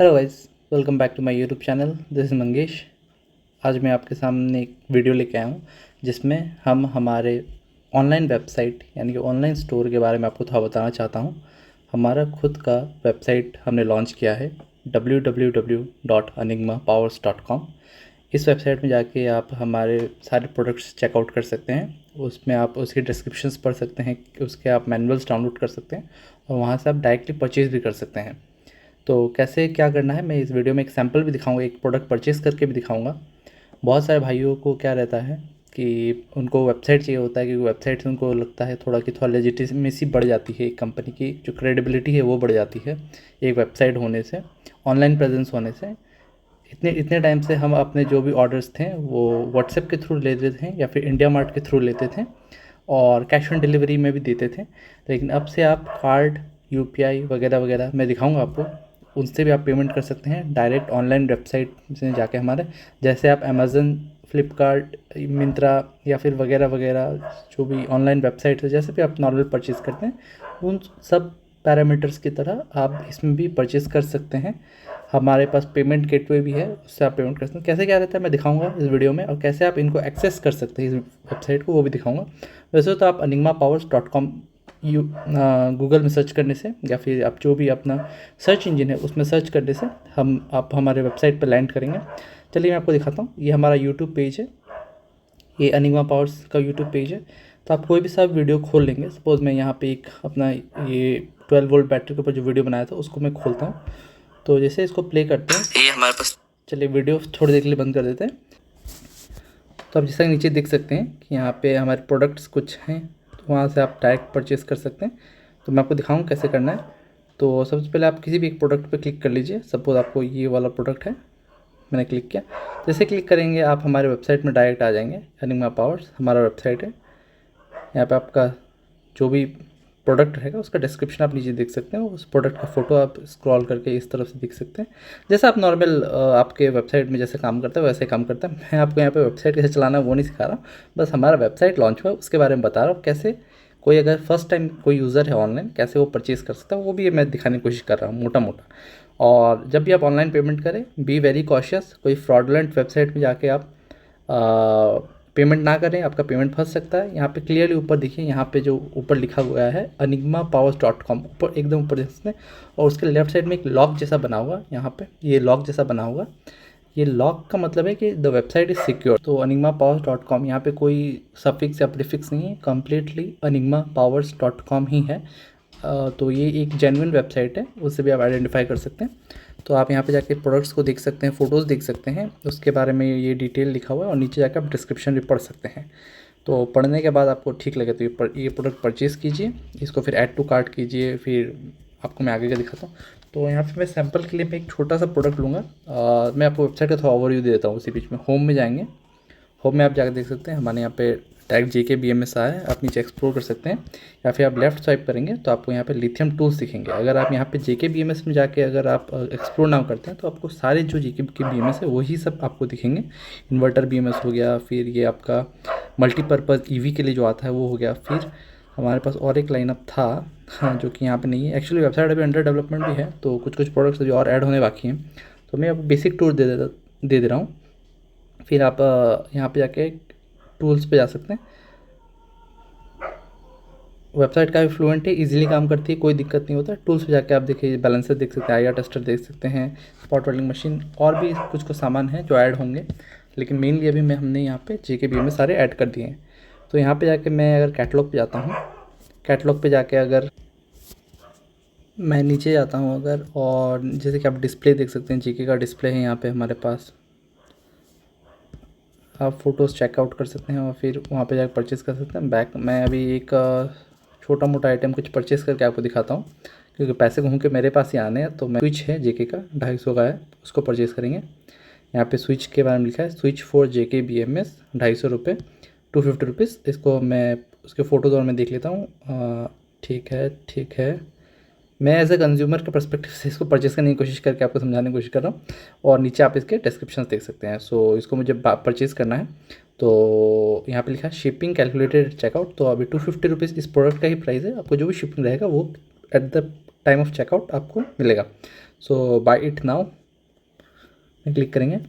Hello guys, welcome back to my YouTube channel. This is Mangesh. आज मैं आपके सामने एक वीडियो लेके आया हूँ जिसमें हम हमारे ऑनलाइन वेबसाइट यानी कि ऑनलाइन स्टोर के बारे में आपको थोड़ा बताना चाहता हूँ। हमारा खुद का वेबसाइट हमने लॉन्च किया है www.enigmapowers.com। इस वेबसाइट में जाके आप हमारे सारे प्रोडक्ट्स चेकआउट कर सकते हैं। उसमें आप उसके डिस्क्रिप्शंस पढ़ सकते हैं, उसके आप मैनुअल्स डाउनलोड कर सकते हैं और वहाँ से आप डायरेक्टली परचेज़ भी कर सकते हैं। तो कैसे क्या करना है, मैं इस वीडियो में एक सैम्पल भी दिखाऊंगा, एक प्रोडक्ट परचेज़ करके भी दिखाऊंगा। बहुत सारे भाइयों को क्या रहता है कि उनको वेबसाइट चाहिए होता है, क्योंकि वेबसाइट से उनको लगता है थोड़ा लेजिटिमेसी बढ़ जाती है, एक कंपनी की जो क्रेडिबिलिटी है वो बढ़ जाती है एक वेबसाइट होने से, ऑनलाइन प्रेजेंस होने से। इतने इतने टाइम से हम अपने जो भी ऑर्डर्स थे वो व्हाट्सएप के थ्रू लेते थे या फिर इंडिया मार्ट के थ्रू लेते थे और कैश ऑन डिलीवरी में भी देते थे। लेकिन अब से आप कार्ड, यूपीआई वगैरह वगैरह मैं दिखाऊंगा आपको, उनसे भी आप पेमेंट कर सकते हैं डायरेक्ट ऑनलाइन वेबसाइट से जाके हमारे। जैसे आप अमेज़न, फ्लिपकार्ट, मिंत्रा या फिर वगैरह वगैरह जो भी ऑनलाइन वेबसाइट है, जैसे भी आप नॉर्मल परचेज़ करते हैं उन सब पैरामीटर्स की तरह आप इसमें भी परचेज़ कर सकते हैं। हमारे पास पेमेंट गेटवे भी है, उससे आप पेमेंट कर सकते हैं। कैसे क्या रहता है मैं दिखाऊंगा इस वीडियो में, और कैसे आप इनको एक्सेस कर सकते हैं इस वेबसाइट को वो भी दिखाऊंगा। वैसे तो आप enigmapowers.com गूगल में सर्च करने से या फिर आप जो भी अपना सर्च इंजन है उसमें सर्च करने से आप हमारे वेबसाइट पर लैंड करेंगे। चलिए मैं आपको दिखाता हूँ। ये हमारा यूट्यूब पेज है, ये एनिग्मा पावर्स का यूट्यूब पेज है। तो आप कोई भी सब वीडियो खोल लेंगे। सपोज़ मैं यहाँ पे एक अपना ये 12 वोल्ट बैटरी के ऊपर जो वीडियो बनाया था उसको मैं खोलता हूँ। तो जैसे इसको प्ले करते हैं, ये हमारे पास, चलिए वीडियो थोड़ी देर के लिए बंद कर देते हैं। तो आप जैसा कि नीचे देख सकते हैं कि यहाँ पे हमारे प्रोडक्ट्स कुछ हैं, तो वहाँ से आप डायरेक्ट परचेज़ कर सकते हैं। तो मैं आपको दिखाऊँ कैसे करना है। तो सबसे पहले आप किसी भी एक प्रोडक्ट पे क्लिक कर लीजिए। सपोज़ आपको ये वाला प्रोडक्ट है, मैंने क्लिक किया। जैसे क्लिक करेंगे आप हमारे वेबसाइट में डायरेक्ट आ जाएंगे। एनिग्मा पावर्स हमारा वेबसाइट है। यहाँ पे आपका जो भी प्रोडक्ट रहेगा उसका डिस्क्रिप्शन आप नीचे देख सकते हैं। उस प्रोडक्ट का फ़ोटो आप स्क्रॉल करके इस तरफ से देख सकते हैं। जैसा आप नॉर्मल आपके वेबसाइट में जैसे काम करता है वैसे काम करता है। मैं आपको यहाँ पे वेबसाइट कैसे चलाना है वो नहीं सिखा रहा हूँ, बस हमारा वेबसाइट लॉन्च हुआ उसके बारे में बता रहा हूँ। कैसे कोई अगर फर्स्ट टाइम कोई यूज़र है ऑनलाइन कैसे वो परचेज़ कर सकता है वो भी मैं दिखाने की कोशिश कर रहा हूँ मोटा मोटा। और जब भी आप ऑनलाइन पेमेंट करें बी वेरी कॉशियस, कोई फ्रॉडलेंट वेबसाइट में जाके आप पेमेंट ना करें, आपका पेमेंट फंस सकता है। यहाँ पे क्लियरली ऊपर देखिए, यहाँ पे जो ऊपर लिखा हुआ है enigmapowers.com, ऊपर एकदम ऊपर देखते हैं, और उसके लेफ्ट साइड में एक लॉक जैसा बना हुआ, यहाँ पे ये लॉक जैसा बना हुआ, ये लॉक का मतलब है कि द वेबसाइट इज़ सिक्योर। तो enigmapowers.com यहाँ पे कोई सफिक्स या प्रीफिक्स नहीं है, कम्प्लीटली enigmapowers.com ही है। तो ये एक जेन्युइन वेबसाइट है, उससे भी आप आइडेंटिफाई कर सकते हैं। तो आप यहाँ पे जाके प्रोडक्ट्स को देख सकते हैं, फ़ोटोज़ देख सकते हैं, उसके बारे में ये डिटेल लिखा हुआ है, और नीचे जाकर आप डिस्क्रिप्शन भी पढ़ सकते हैं। तो पढ़ने के बाद आपको ठीक लगे तो ये प्रोडक्ट परचेज़ कीजिए, इसको फिर ऐड टू कार्ट कीजिए। फिर आपको मैं आगे का दिखाता हूँ। तो यहाँ पे मैं सैम्पल के लिए मैं एक छोटा सा प्रोडक्ट लूँगा। मैं आपको वेबसाइट का थोड़ा ओवरव्यू दे देता हूँ। उसी बीच में होम में जाएंगे, होम में आप जाकर देख सकते हैं हमारे यहाँ पे डायरेक्ट JKBMS आया है, आप नीचे एक्सप्लोर कर सकते हैं। या फिर आप लेफ्ट स्वाइप करेंगे तो आपको यहाँ पे लिथियम टूल्स दिखेंगे। अगर आप यहाँ पे JKBMS में जाके अगर आप एक्सप्लोर ना करते हैं तो आपको सारे जो JKBMS है वही सब आपको दिखेंगे। इन्वर्टर BMS हो गया, फिर ये आपका मल्टीपर्पज़ EV के लिए जो आता है वो हो गया। फिर हमारे पास और एक लाइनअप था, हाँ, जो कि यहाँ पे नहीं है। एक्चुअली वेबसाइट अभी अंडर डेवलपमेंट भी है, तो कुछ कुछ प्रोडक्ट्स अभी और ऐड होने बाकी हैं। तो मैं आपको बेसिक टूर दे रहा हूँ। फिर आप यहाँ पे जाके टूल्स पे जा सकते हैं। वेबसाइट काफ़ी फ्लुएंट है, इजीली काम करती है, कोई दिक्कत नहीं होता। टूल्स पे जाके आप देखिए बैलेंसर देख सकते हैं, IR टेस्टर देख सकते हैं, स्पॉट वेल्डिंग मशीन, और भी कुछ कुछ सामान हैं जो ऐड होंगे। लेकिन मेनली अभी हमने यहाँ पे JKBMS सारे ऐड कर दिए हैं। तो यहाँ पे जाके मैं अगर कैटलॉग पे जाता हूँ, कैटलॉग पे जाके अगर मैं नीचे जाता हूँ अगर, और जैसे कि आप डिस्प्ले देख सकते हैं, JK का डिस्प्ले है यहाँ पे हमारे पास। आप फ़ोटोज़ चेकआउट कर सकते हैं और फिर वहाँ पे जाकर परचेज़ कर सकते हैं। बैक मैं अभी एक छोटा मोटा आइटम कुछ परचेज़ करके आपको दिखाता हूँ, क्योंकि पैसे घूम के मेरे पास ही आने हैं। तो मैं स्विच है JK का 250 का है, उसको परचेज़ करेंगे। यहाँ पे स्विच के बारे में लिखा है, स्विच फॉर JKBMS 250 रुपये, 250 रुपीज़। इसको मैं उसके फ़ोटोज़ और मैं देख लेता हूँ। ठीक है, ठीक है। मैं एज ए कंज्यूमर के पर्सपेक्टिव से इसको परचेज़ करने की कोशिश करके आपको समझाने की कोशिश कर रहा हूँ, और नीचे आप इसके डिस्क्रिप्शन देख सकते हैं। सो इसको मुझे परचेज़ करना है। तो यहाँ पे लिखा है शिपिंग कैलकुलेटेड चेकआउट। तो अभी 250 रुपीज़ इस प्रोडक्ट का ही प्राइस है। आपको जो भी शिपिंग रहेगा वो at the time of checkout आपको मिलेगा। सो बाय इट नाउ में क्लिक करेंगे,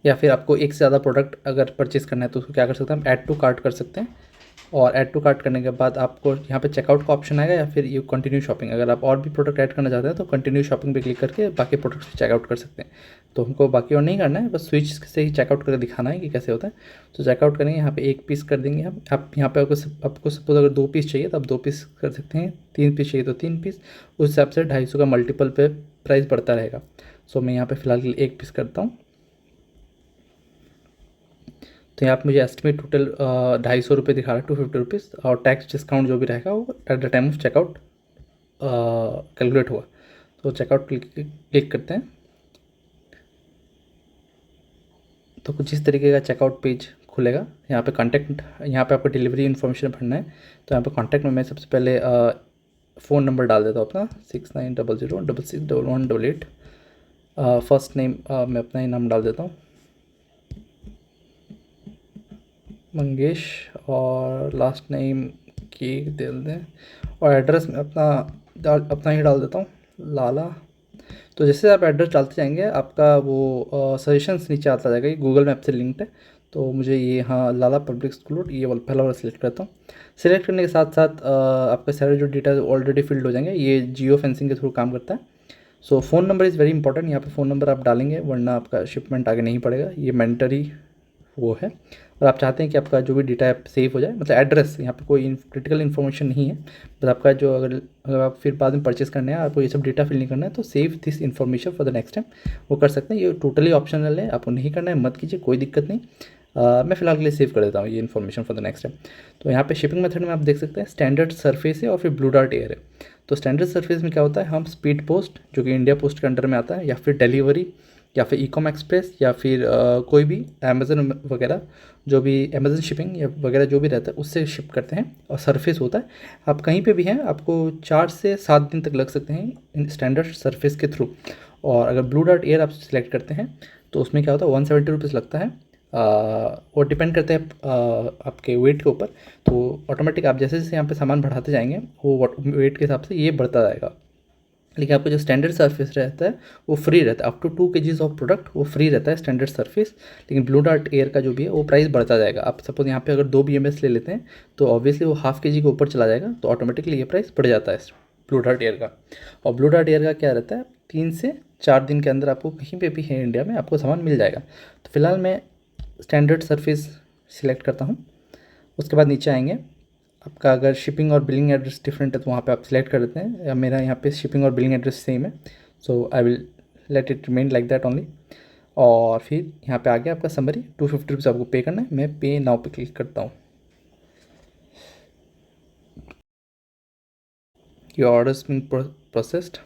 या फिर आपको एक से ज़्यादा प्रोडक्ट अगर परचेज़ करना है तो उसको क्या कर सकते हैं, हम ऐड टू कार्ट कर सकते हैं। और ऐड टू कार्ट करने के बाद आपको यहाँ पे चेकआउट का ऑप्शन आएगा, या फिर यू कंटिन्यू शॉपिंग। अगर आप और भी प्रोडक्ट ऐड करना चाहते हैं तो कंटिन्यू शॉपिंग पे क्लिक करके बाकी प्रोडक्ट्स चेकआउट कर सकते हैं। तो हमको बाकी और नहीं करना है, बस स्विच से ही चेकआउट करके दिखाना है कि कैसे होता है। तो चेकआउट करेंगे, यहाँ पे एक पीस कर देंगे हम। आप यहाँ पे आपको सपोज अगर 2 पीस चाहिए तो आप 2 पीस कर सकते हैं, 3 पीस चाहिए तो 3 पीस। उस हिसाब से 250 का मल्टीपल पे प्राइस बढ़ता रहेगा। सो मैं यहाँ पे फिलहाल के लिए 1 पीस करता हूँ। तो यहाँ पे मुझे एस्टिमेट टोटल 250 रुपये दिखा रहा है, 250 रुपीज़, और टैक्स डिस्काउंट जो भी रहेगा वो at the time of checkout calculate हुआ। तो चेकआउट क्लिक करते हैं। तो कुछ इस तरीके का चेकआउट पेज खुलेगा। यहाँ पे कॉन्टैक्ट, यहाँ पे आपको डिलीवरी इन्फॉर्मेशन भरना है। तो यहाँ पे कॉन्टैक्ट में मैं सबसे पहले फ़ोन नंबर डाल देता हूँ अपना, 6900661188। फर्स्ट नेम मैं अपना ही नाम डाल देता हूँ, मंगेश, और लास्ट नेम की दे दें, और एड्रेस में अपना ही डाल देता हूँ, लाला। तो जैसे आप एड्रेस डालते जाएंगे आपका वो सजेशंस नीचे आता जाएगा, ये गूगल मैप से लिंक्ड है। तो मुझे ये, हाँ, लाला पब्लिक स्कूल रोड, ये वाला पहला वाला सिलेक्ट करता हूँ। सिलेक्ट करने के साथ साथ आपके सारे जो डिटेल्स ऑलरेडी फिल्ड हो जाएंगे। ये जियो फेंसिंग के थ्रू काम करता है। So phone number is very important. यहाँ पे फ़ोन नंबर आप डालेंगे वरना आपका शिपमेंट आगे नहीं पड़ेगा, ये मैंडेटरी वो है। और आप चाहते हैं कि आपका जो भी डेटा है सेव हो जाए, मतलब एड्रेस, यहाँ पे कोई क्रिटिकल इन्फॉर्मेशन नहीं है, बस आपका जो अगर आप फिर बाद में परचेस करने हैं, आपको ये सब डेटा फिल नहीं करना है, तो save this information for the next time वो कर सकते हैं। ये टोटली ऑप्शनल है, आपको नहीं करना है मत कीजिए, कोई दिक्कत नहीं। मैं फ़िलहाल के लिए सेव कर देता हूँ ये information for the next time. तो यहाँ पे शिपिंग मेथड में आप देख सकते हैं स्टैंडर्ड सरफेस है और फिर ब्लू डार्ट एयर है। तो स्टैंडर्ड सरफेस में क्या होता है, हम स्पीड पोस्ट जो कि इंडिया पोस्ट के अंडर में आता है, या फिर डिलीवरी, या फिर ईकॉम एक्सप्रेस, या फिर कोई भी अमेज़न वगैरह, जो भी अमेज़न शिपिंग या वगैरह जो भी रहता है उससे शिप करते हैं। और सरफेस होता है, आप कहीं पे भी हैं आपको 4 से 7 दिन तक लग सकते हैं स्टैंडर्ड सरफेस के थ्रू। और अगर ब्लू डार्ट एयर आप सिलेक्ट करते हैं तो उसमें क्या होता है, 170 रुपीज़ लगता है। वो डिपेंड करता है आपके वेट के ऊपर। तो ऑटोमेटिक आप जैसे जैसे यहाँ पे सामान बढ़ाते जाएंगे वो वेट के हिसाब से ये बढ़ता जाएगा। लेकिन आपका जो स्टैंडर्ड सरफेस रहता है वो फ्री रहता है, up to 2 kgs of product वो फ्री रहता है स्टैंडर्ड सरफेस। लेकिन ब्लू डार्ट एयर का जो भी है वो प्राइस बढ़ता जाएगा। आप सपोज यहाँ पे अगर 2 BMS ले लेते हैं तो ऑब्वियसली वो ½ kg के ऊपर चला जाएगा, तो ऑटोमेटिकली ये प्राइस बढ़ जाता है ब्लू डार्ट एयर का। और ब्लू डार्ट एयर का क्या रहता है, 3 से 4 दिन के अंदर आपको कहीं पे भी है इंडिया में आपको सामान मिल जाएगा। तो फिलहाल मैं स्टैंडर्ड सरफेस सिलेक्ट करता हूँ। उसके बाद नीचे आएंगे, आपका अगर शिपिंग और बिलिंग एड्रेस डिफरेंट है तो वहाँ पे आप सिलेक्ट कर देते हैं, या मेरा यहाँ पे शिपिंग और बिलिंग एड्रेस सेम है, so I will let it remain like that only. और फिर यहाँ पे आ गया आपका समरी, 250 रुपीज़ आपको पे करना है। मैं पे नाउ पे क्लिक करता हूँ। Your orders being processed.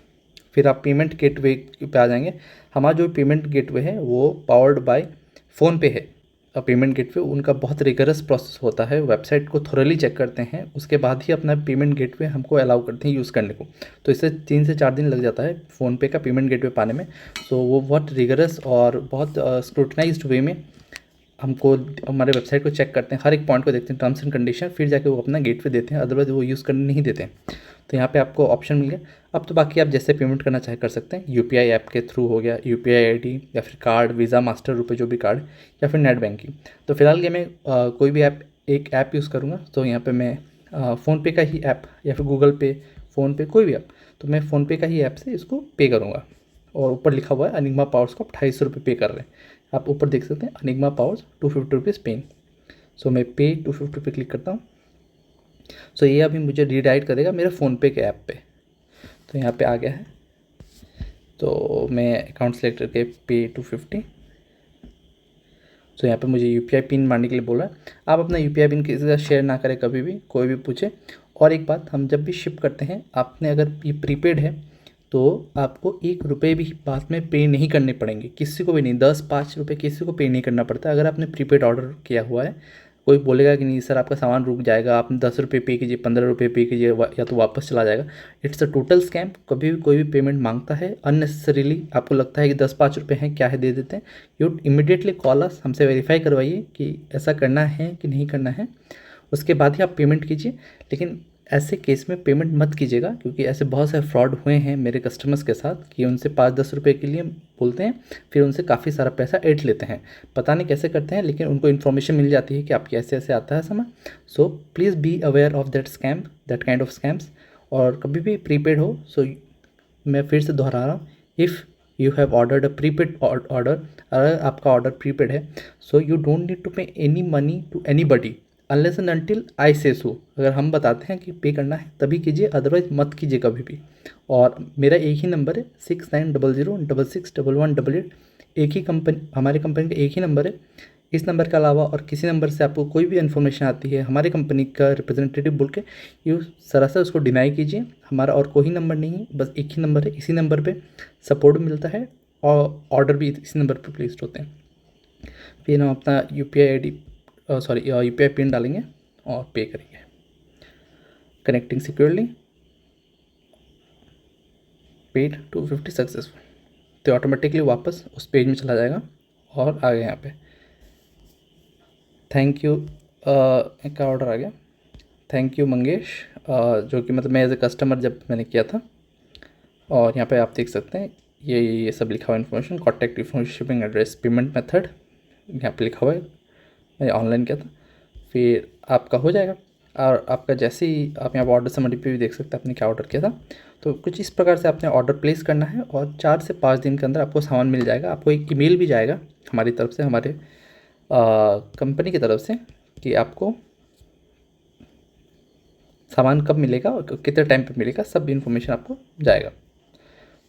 फिर आप पेमेंट गेटवे पे आ जाएंगे। हमारा जो पेमेंट गेटवे है वो पावर्ड बाय फ़ोनपे है। पेमेंट गेटवे उनका बहुत रिगरस प्रोसेस होता है, वेबसाइट को थोरली चेक करते हैं, उसके बाद ही अपना पेमेंट गेटवे हमको अलाउ करते हैं यूज़ करने को। तो इससे 3 से 4 दिन लग जाता है फ़ोनपे का पेमेंट गेटवे पाने में। सो वो बहुत रिगरस और बहुत स्क्रूटनाइज्ड वे में हमको हमारे वेबसाइट को चेक करते हैं, हर एक पॉइंट को देखते हैं, टर्म्स एंड कंडीशन, फिर जाके वो अपना गेटवे देते हैं, अदरवाइज वो यूज़ करने नहीं देते हैं। तो यहाँ पे आपको ऑप्शन मिल गया। अब तो बाकी आप जैसे पेमेंट करना चाहे कर सकते हैं, यूपीआई ऐप के थ्रू हो गया, यूपीआई आईडी, या फिर कार्ड, वीज़ा, मास्टर, रुपए जो भी कार्ड, या फिर नेट बैंकिंग। तो फिलहाल के मैं कोई भी एक ऐप यूज़ करूँगा। तो यहाँ पर मैं फ़ोनपे का ही ऐप, या फिर गूगल पे, फ़ोनपे, कोई भी ऐप, तो मैं फ़ोनपे का ही ऐप से इसको पे करूँगा। और ऊपर लिखा हुआ है अनिग्मा पावर्स को आप 250 रुपये पे कर रहे हैं। आप ऊपर देख सकते हैं अनिग्मा पावर्स 250 रुपीज़ पेइंग। सो मैं पे 250 पे क्लिक करता हूँ। सो ये अभी मुझे रीडायरेक्ट करेगा मेरे फ़ोनपे के ऐप पे। तो यहाँ पे आ गया है, तो मैं अकाउंट सेलेक्ट करके पे 250। तो यहाँ पे मुझे यूपीआई पिन मारने के लिए बोला है। आप अपना यूपीआई पिन किसी का शेयर ना करें कभी भी, कोई भी पूछे। और एक बात, हम जब भी शिप करते हैं, आपने अगर ये प्रीपेड है तो आपको 1 रुपये भी बाद में पे नहीं करने पड़ेंगे, किसी को भी नहीं। 10-5 रुपये किसी को पे नहीं करना पड़ता अगर आपने प्रीपेड ऑर्डर किया हुआ है। कोई बोलेगा कि नहीं सर आपका सामान रुक जाएगा, आप 10 रुपये पे कीजिए, 15 रुपये पे कीजिए, या तो वापस चला जाएगा। It's a total scam. कभी भी कोई भी पेमेंट मांगता है अननेसेसरीली, आपको लगता है कि 10-5 रुपये हैं, क्या है, दे देते हैं, यू इमीडिएटली कॉल अस, हमसे वेरीफाई करवाइए कि ऐसा करना है कि नहीं करना है, उसके बाद ही आप पेमेंट कीजिए। लेकिन ऐसे केस में पेमेंट मत कीजिएगा, क्योंकि ऐसे बहुत सारे फ्रॉड हुए हैं मेरे कस्टमर्स के साथ कि उनसे 5-10 रुपये के लिए बोलते हैं, फिर उनसे काफ़ी सारा पैसा ऐंठ लेते हैं। पता नहीं कैसे करते हैं, लेकिन उनको इन्फॉर्मेशन मिल जाती है कि आपके ऐसे ऐसे आता है सामान। So please be aware of that kind of scams. और कभी भी प्रीपेड हो, सो मैं फिर से दोहरा रहा हूँ, if you have ordered a prepaid order, अगर आपका ऑर्डर प्रीपेड है, so you don't need to pay any money to anybody unless and until I say so. अगर हम बताते हैं कि पे करना है तभी कीजिए, अदरवाइज मत कीजिए कभी भी। और मेरा एक ही नंबर है 6900661188। एक ही कंपनी, हमारे कंपनी का एक ही नंबर है। इस नंबर के अलावा और किसी नंबर से आपको कोई भी इन्फॉर्मेशन आती है हमारे कंपनी का रिप्रेजेंटेटिव बोल के, यू सरासर उसको डिनाई कीजिए। हमारा और कोई नंबर नहीं है, बस एक ही नंबर है। इसी नंबर पे सपोर्ट मिलता है और ऑर्डर भी इसी नंबर पे प्लेस्ड होते हैं। फिर हम अपना यूपीआई पिन डालेंगे और पे करेंगे। कनेक्टिंग सिक्योरली, पेड 250 सक्सेसफुल, तो ऑटोमेटिकली वापस उस पेज में चला जाएगा और आ गया यहाँ पे थैंक यू का ऑर्डर आ गया। थैंक यू मंगेश, जो कि मतलब मैं एज ए कस्टमर जब मैंने किया था। और यहाँ पे आप देख सकते हैं ये सब लिखा हुआ information, contact information, shipping address, payment method यहाँ पे लिखा हुआ है। मैं ऑनलाइन किया था, फिर आपका हो जाएगा। और आपका जैसे ही आप यहाँ पर ऑर्डर समरी पे भी देख सकते हैं आपने क्या ऑर्डर किया था। तो कुछ इस प्रकार से आपने ऑर्डर प्लेस करना है और 4 से 5 दिन के अंदर आपको सामान मिल जाएगा। आपको एक ईमेल भी जाएगा हमारी तरफ से, हमारे कंपनी की तरफ से, कि आपको सामान कब मिलेगा और कितने टाइम पे मिलेगा, सब इन्फॉर्मेशन आपको जाएगा।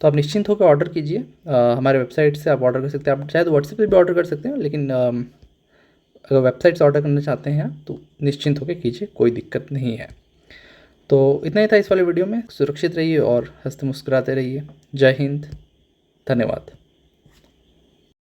तो आप निश्चिंत होकर ऑर्डर कीजिए। हमारे वेबसाइट से आप ऑर्डर कर सकते हैं। आप चाहे तो व्हाट्सएप पे भी ऑर्डर कर सकते हैं, लेकिन अगर वेबसाइट से ऑर्डर करना चाहते हैं तो निश्चिंत होकर कीजिए, कोई दिक्कत नहीं है। तो इतना ही था इस वाले वीडियो में। सुरक्षित रहिए और हंसते मुस्कुराते रहिए। जय हिंद, धन्यवाद।